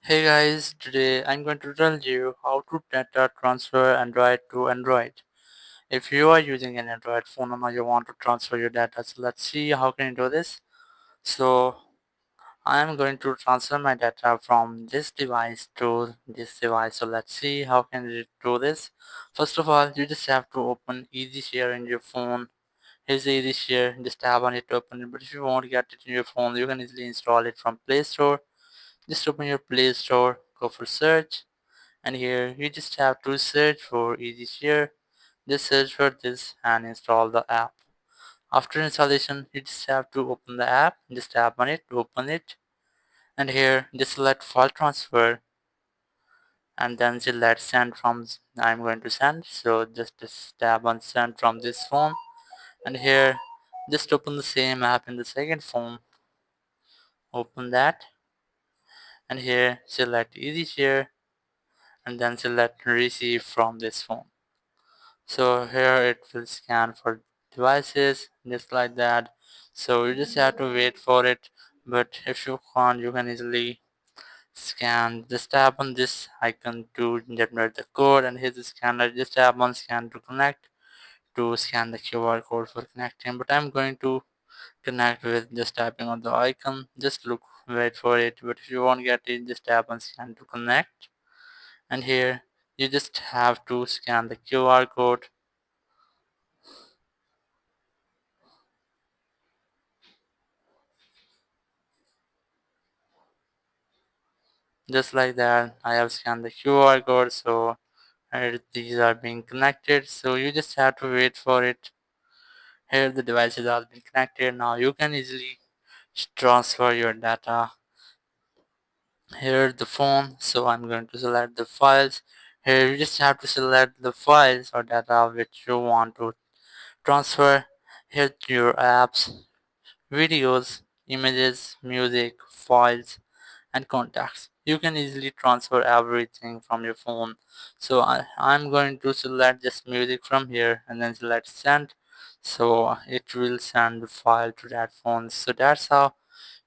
Hey guys, today I'm going to tell you how to data transfer Android to Android. If you are using an Android phone and you want to transfer your data, so let's see how can you do this. So I'm going to transfer my data from this device to this device. So let's see how can you do this. First of all, you just have to open Easy Share in your phone. Here's the Easy Share, just tap on it to open it. But if you won't get it in your phone, you can easily install it from Play Store. Just open your Play Store, go for search, and here you just have to search for Easy Share. Just search for this and install the app. After installation, you just have to open the app, just tap on it to open it, and here just select file transfer and then select send from. I'm going to send, so just tap on send from this phone, and here just open the same app in the second phone, open that, and here select Easy Share and then select receive from this phone. So here it will scan for devices just like that. So you just have to wait for it, but if you can't, you can easily scan. Just tap on this icon to generate the code, and here's the scanner. Just tap on scan to connect to scan the QR code for connecting. But I'm going to connect with just tapping on the icon. Just wait for it, but if you won't get it, just tap on scan to connect, and here you just have to scan the QR code just like that. I have scanned the QR code, so these are being connected, so you just have to wait for it. Here the devices are being connected. Now you can easily transfer your data. Here the phone, so I'm going to select the files. Here you just have to select the files or data which you want to transfer. Here your apps, videos, images, music, files, and contacts. You can easily transfer everything from your phone. So I'm going to select just music from here and then select send. So it will send the file to that phone. So that's how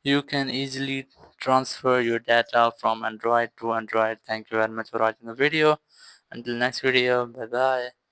you can easily transfer your data from Android to Android. Thank you very much for watching the video. Until next video, bye bye.